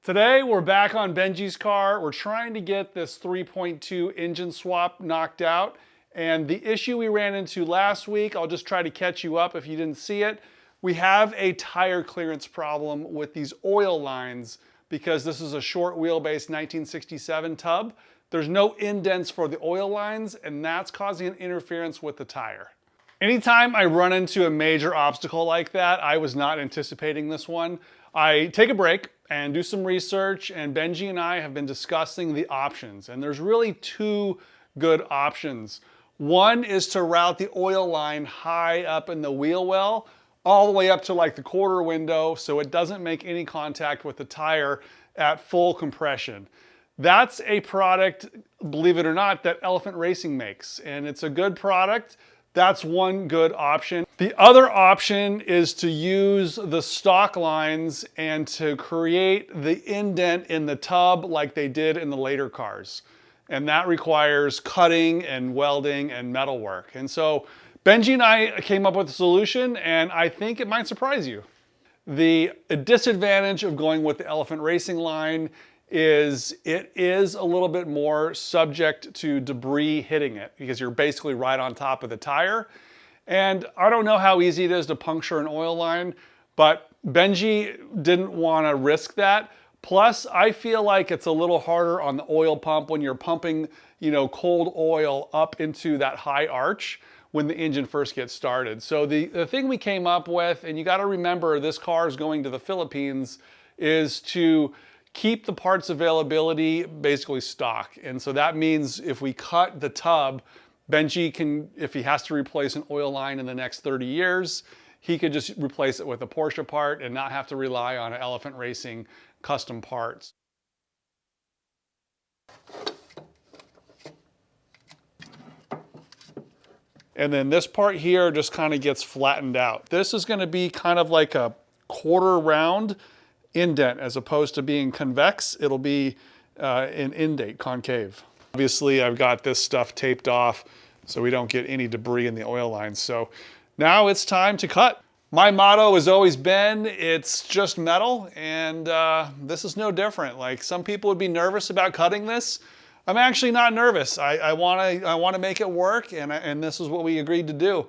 Today we're back on Benji's car. We're trying to get this 3.2 engine swap knocked out. And the issue we ran into last week, I'll just try to catch you up if you didn't see it. We have a tire clearance problem with these oil lines because this is a short wheelbase 1967 tub. There's no indents for the oil lines, and that's causing an interference with the tire. Anytime I run into a major obstacle like that, I was not anticipating this one. I take a break and do some research, and Benji and I have been discussing the options, and there's really two good options. One is to route the oil line high up in the wheel well, all the way up to like the quarter window, so it doesn't make any contact with the tire at full compression. That's a product, believe it or not, that Elephant Racing makes, and it's a good product. That's one good option. The other option is to use the stock lines and to create the indent in the tub like they did in the later cars. And that requires cutting and welding and metalwork. And so Benji and I came up with a solution, and I think it might surprise you. The disadvantage of going with the Elephant Racing line is it is a little bit more subject to debris hitting it because you're basically right on top of the tire. And I don't know how easy it is to puncture an oil line, but Benji didn't want to risk that. Plus, I feel like it's a little harder on the oil pump when you're pumping, cold oil up into that high arch when the engine first gets started. So the thing we came up with, and you got to remember this car is going to the Philippines, is to keep the parts availability basically stock. And so that means if we cut the tub, Benji can, if he has to replace an oil line in the next 30 years, he could just replace it with a Porsche part and not have to rely on an Elephant Racing custom parts. And then this part here just kind of gets flattened out. This is going to be kind of like a quarter round indent as opposed to being convex. It'll be an indent, concave. Obviously, I've got this stuff taped off so we don't get any debris in the oil lines. So now it's time to cut. My motto has always been, it's just metal, and this is no different. Like, some people would be nervous about cutting this. I'm actually not nervous. I want to make it work, and this is what we agreed to do.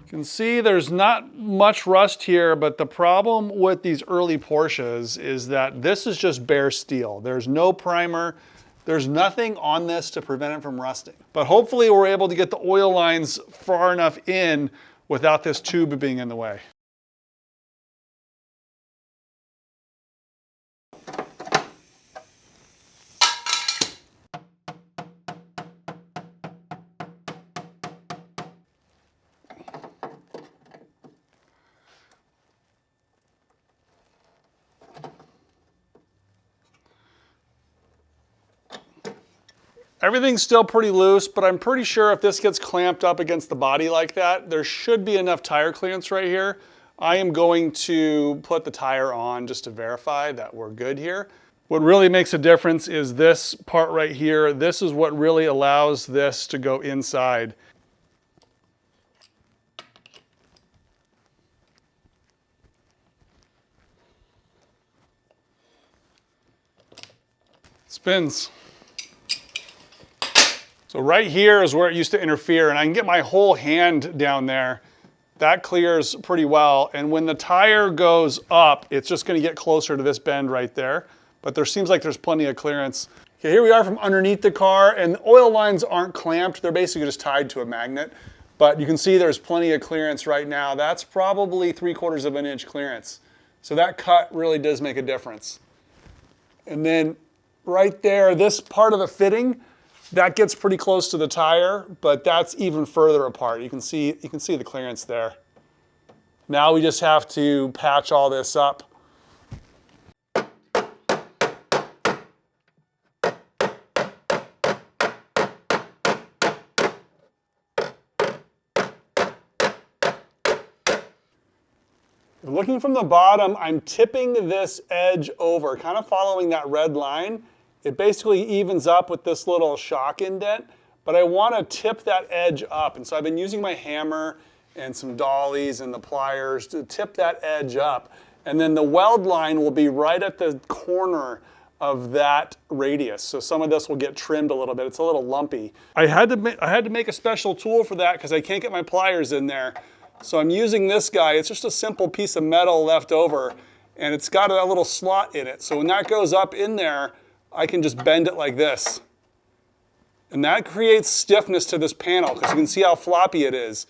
You can see there's not much rust here, but the problem with these early Porsches is that this is just bare steel. There's no primer. There's nothing on this to prevent it from rusting. But hopefully we're able to get the oil lines far enough in without this tube being in the way. Everything's still pretty loose, but I'm pretty sure if this gets clamped up against the body like that, there should be enough tire clearance right here. I am going to put the tire on just to verify that we're good here. What really makes a difference is this part right here. This is what really allows this to go inside. Spins. So right here is where it used to interfere, and I can get my whole hand down there. That clears pretty well, and when the tire goes up, it's just going to get closer to this bend right there, but there seems like there's plenty of clearance. Okay, here we are from underneath the car, and the oil lines aren't clamped. They're basically just tied to a magnet, but you can see there's plenty of clearance right now. That's probably 3/4 of an inch clearance. So that cut really does make a difference. And then right there, this part of the fitting, That gets pretty close to the tire, but that's even further apart. You can see the clearance there. Now we just have to patch all this up. Looking from the bottom, I'm tipping this edge over, kind of following that red line. It basically evens up with this little shock indent, but I want to tip that edge up. And so I've been using my hammer and some dollies and the pliers to tip that edge up. And then the weld line will be right at the corner of that radius. So some of this will get trimmed a little bit. It's a little lumpy. I had to make a special tool for that because I can't get my pliers in there. So I'm using this guy. It's just a simple piece of metal left over, and it's got a little slot in it. So when that goes up in there, I can just bend it like this. And that creates stiffness to this panel because you can see how floppy it is.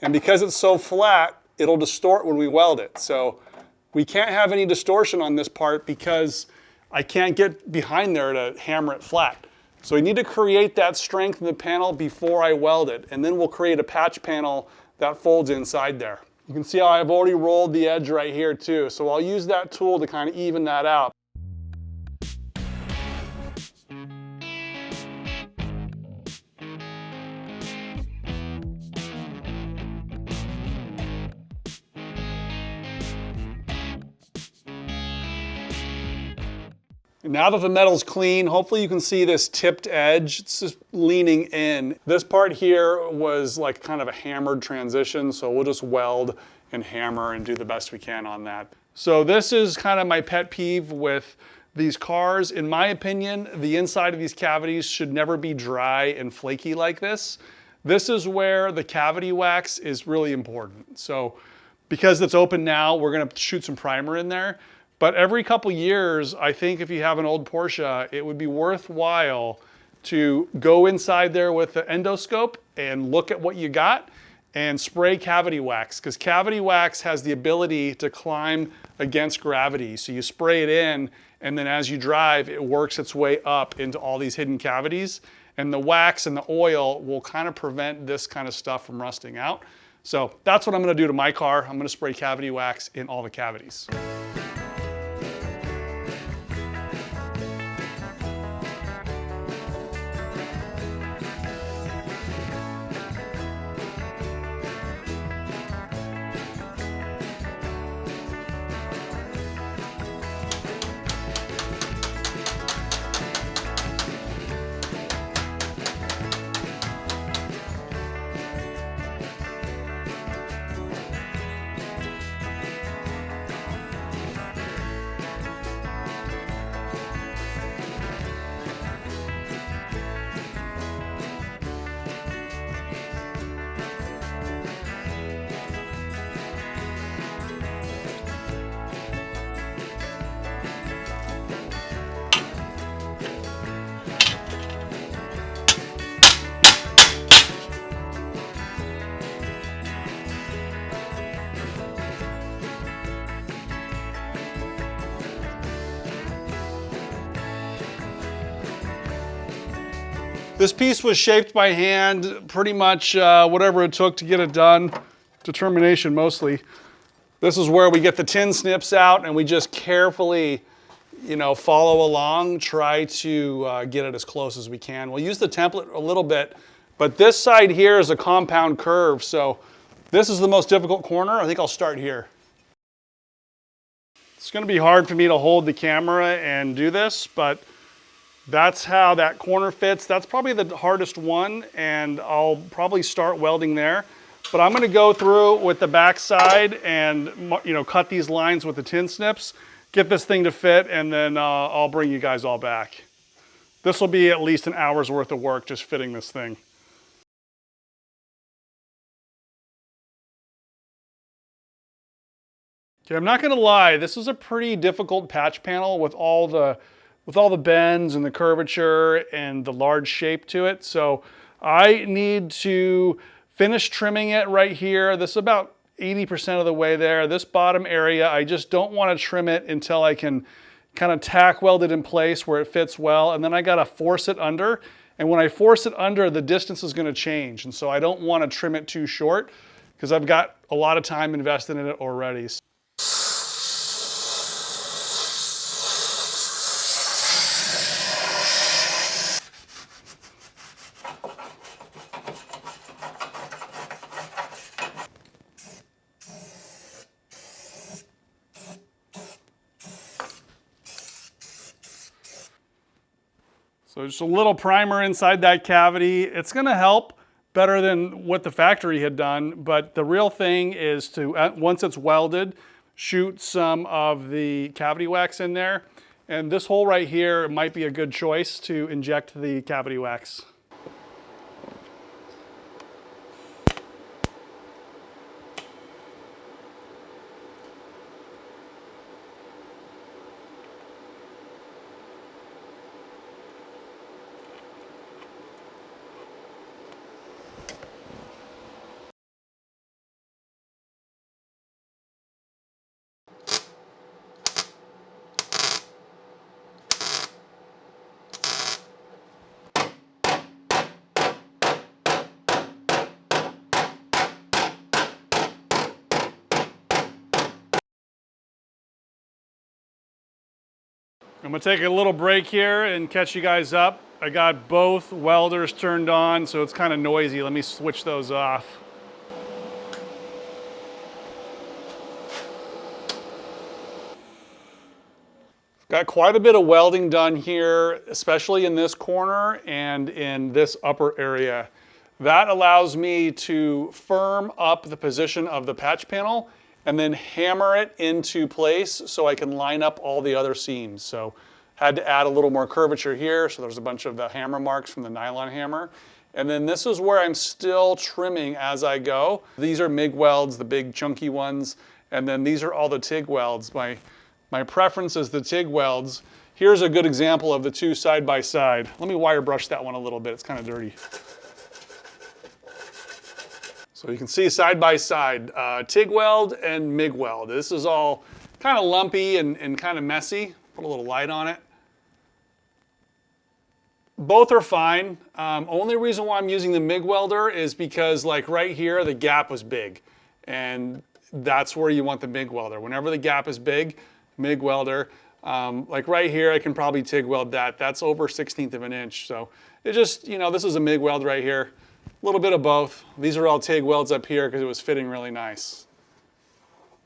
And because it's so flat, it'll distort when we weld it. So we can't have any distortion on this part because I can't get behind there to hammer it flat. So we need to create that strength in the panel before I weld it. And then we'll create a patch panel that folds inside there. You can see how I've already rolled the edge right here too. So I'll use that tool to kind of even that out. Now that the metal's clean, hopefully you can see this tipped edge. It's just leaning in. This part here was like kind of a hammered transition, so we'll just weld and hammer and do the best we can on that. So this is kind of my pet peeve with these cars. In my opinion, the inside of these cavities should never be dry and flaky like this. This is where the cavity wax is really important. So because it's open now, we're gonna shoot some primer in there. But every couple years, I think if you have an old Porsche, it would be worthwhile to go inside there with the endoscope and look at what you got and spray cavity wax, because cavity wax has the ability to climb against gravity. So you spray it in, and then as you drive, it works its way up into all these hidden cavities. And the wax and the oil will kind of prevent this kind of stuff from rusting out. So that's what I'm gonna do to my car. I'm gonna spray cavity wax in all the cavities. This piece was shaped by hand, pretty much whatever it took to get it done. Determination mostly. This is where we get the tin snips out and we just carefully, follow along, try to get it as close as we can. We'll use the template a little bit, but this side here is a compound curve, so this is the most difficult corner. I think I'll start here. It's gonna be hard for me to hold the camera and do this, but that's how that corner fits. That's probably the hardest one, and I'll probably start welding there. But I'm gonna go through with the back side and cut these lines with the tin snips, get this thing to fit, and then I'll bring you guys all back. This will be at least an hour's worth of work just fitting this thing. Okay, I'm not gonna lie, this is a pretty difficult patch panel with all the bends and the curvature and the large shape to it. So I need to finish trimming it right here. This is about 80% of the way there. This bottom area, I just don't want to trim it until I can kind of tack weld it in place where it fits well. And then I got to force it under And when I force it under, the distance is gonna change. And so I don't wanna trim it too short because I've got a lot of time invested in it already. So just a little primer inside that cavity. It's gonna help better than what the factory had done, but the real thing is to, once it's welded, shoot some of the cavity wax in there. And this hole right here might be a good choice to inject the cavity wax. I'm gonna take a little break here and catch you guys up. I got both welders turned on, so it's kind of noisy. Let me switch those off. Got quite a bit of welding done here, especially in this corner and in this upper area. That allows me to firm up the position of the patch panel and then hammer it into place so I can line up all the other seams. So had to add a little more curvature here, so there's a bunch of the hammer marks from the nylon hammer. And then this is where I'm still trimming as I go. These are MIG welds, the big chunky ones, and then these are all the TIG welds. My preference is the TIG welds. Here's a good example of the two side by side. Let me wire brush that one a little bit, it's kind of dirty. So you can see side by side, TIG weld and MIG weld. This is all kind of lumpy and kind of messy. Put a little light on it. Both are fine. Only reason why I'm using the MIG welder is because like right here, the gap was big. And that's where you want the MIG welder. Whenever the gap is big, MIG welder. Like right here, I can probably TIG weld that. That's over 1/16 of an inch. So it just, you know, this is a MIG weld right here. A little bit of both. These are all TIG welds up here because it was fitting really nice.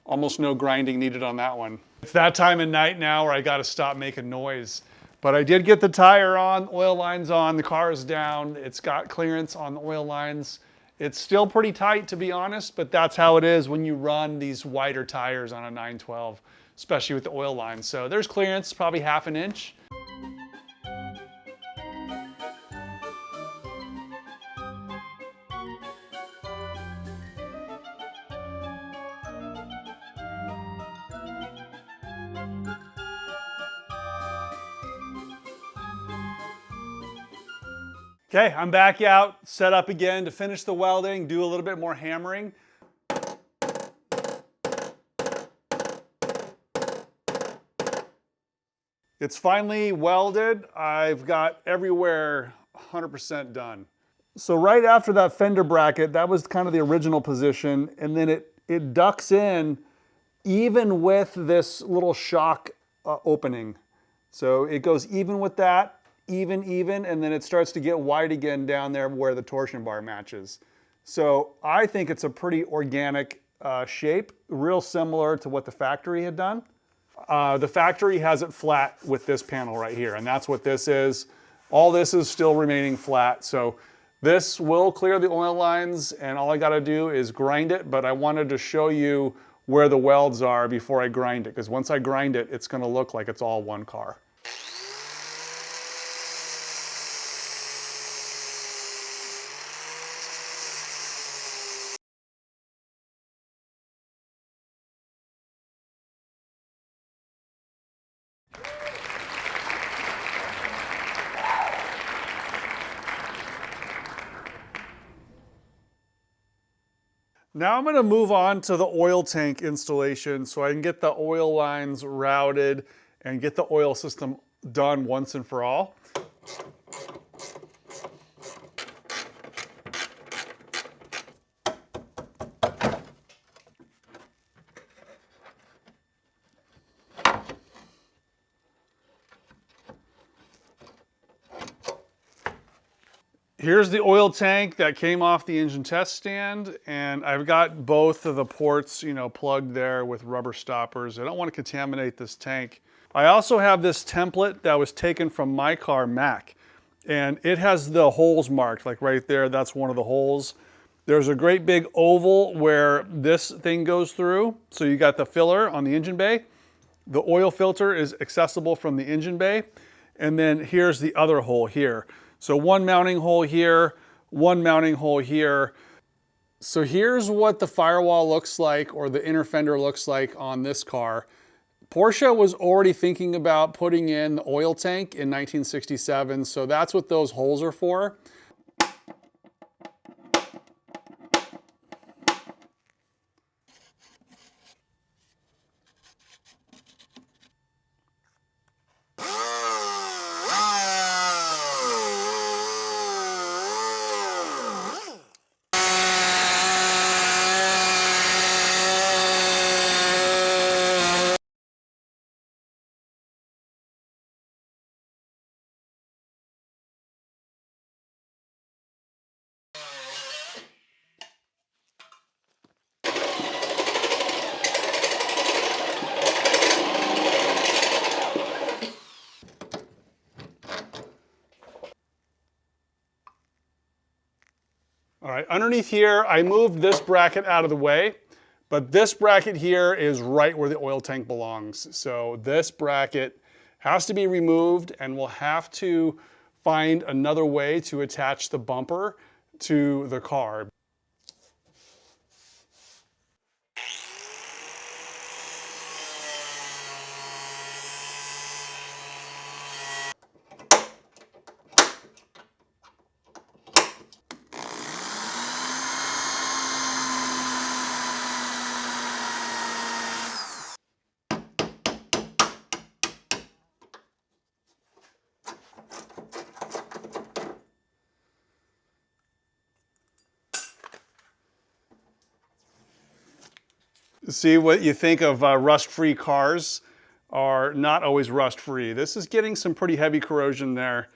Almost no grinding needed on that one. It's that time of night now where I got to stop making noise. But I did get the tire on, oil lines on, the car is down. It's got clearance on the oil lines. It's still pretty tight, to be honest, but that's how it is when you run these wider tires on a 912, especially with the oil lines. So there's clearance, probably 1/2 inch. Okay, I'm back out, set up again to finish the welding, do a little bit more hammering. It's finally welded. I've got everywhere 100% done. So right after that fender bracket, that was kind of the original position, and then it ducks in even with this little shock opening. So it goes even with that, even, and then it starts to get wide again down there where the torsion bar matches. So I think it's a pretty organic shape, real similar to what the factory had done. The factory has it flat with this panel right here, and that's what this is. All this is still remaining flat, so this will clear the oil lines, and all I gotta do is grind it, but I wanted to show you where the welds are before I grind it, because once I grind it, it's gonna look like it's all one car. Now I'm going to move on to the oil tank installation so I can get the oil lines routed and get the oil system done once and for all. Here's the oil tank that came off the engine test stand, and I've got both of the ports, you know, plugged there with rubber stoppers. I don't want to contaminate this tank. I also have this template that was taken from my car, Mac, and it has the holes marked, like right there, that's one of the holes. There's a great big oval where this thing goes through. So you got the filler on the engine bay. The oil filter is accessible from the engine bay. And then here's the other hole here. So one mounting hole here, one mounting hole here. So here's what the firewall looks like, or the inner fender looks like on this car. Porsche was already thinking about putting in the oil tank in 1967, so that's what those holes are for. All right, underneath here, I moved this bracket out of the way, but this bracket here is right where the oil tank belongs. So this bracket has to be removed, and we'll have to find another way to attach the bumper to the car. See, what you think of rust-free cars are not always rust-free. This is getting some pretty heavy corrosion there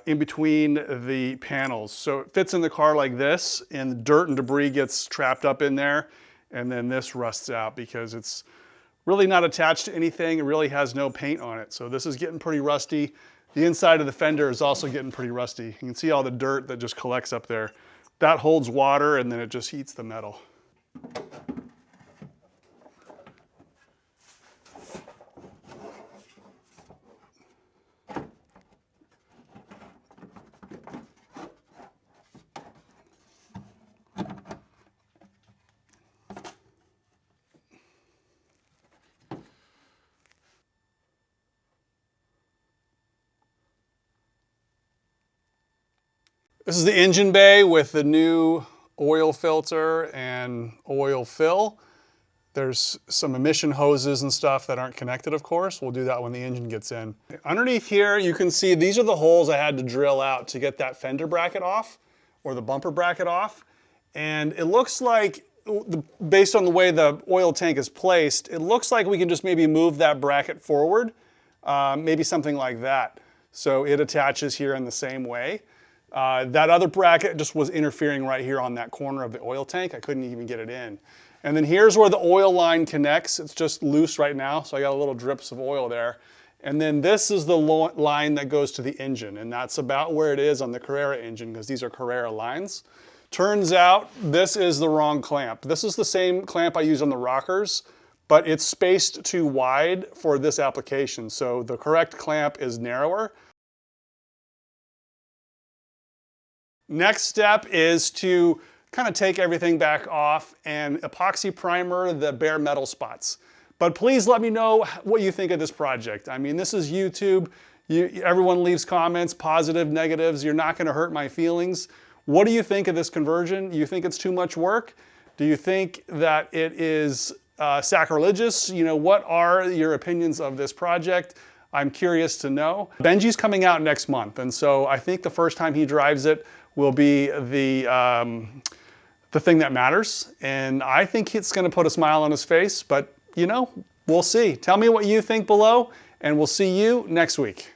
in between the panels. So it fits in the car like this, and dirt and debris gets trapped up in there, and then this rusts out because it's really not attached to anything. It really has no paint on it. So this is getting pretty rusty. The inside of the fender is also getting pretty rusty. You can see all the dirt that just collects up there. That holds water, and then it just heats the metal. This is the engine bay with the new oil filter and oil fill. There's some emission hoses and stuff that aren't connected, of course. We'll do that when the engine gets in. Underneath here, you can see these are the holes I had to drill out to get that fender bracket off, or the bumper bracket off. And it looks like, based on the way the oil tank is placed, it looks like we can just maybe move that bracket forward, maybe something like that. So it attaches here in the same way. That other bracket just was interfering right here on that corner of the oil tank. I couldn't even get it in. And then here's where the oil line connects. It's just loose right now, so I got a little drips of oil there. And then this is the line that goes to the engine, and that's about where it is on the Carrera engine, because these are Carrera lines. Turns out this is the wrong clamp. This is the same clamp I use on the rockers, but it's spaced too wide for this application. So the correct clamp is narrower. Next step is to kind of take everything back off and epoxy primer the bare metal spots. But please let me know what you think of this project. I mean, this is YouTube. Everyone leaves comments, positive, negatives. You're not going to hurt my feelings. What do you think of this conversion? Do you think it's too much work? Do you think that it is sacrilegious? You know, what are your opinions of this project? I'm curious to know. Benji's coming out next month, and so I think the first time he drives it will be the thing that matters. And I think it's going to put a smile on his face, but you know, we'll see. Tell me what you think below, and we'll see you next week.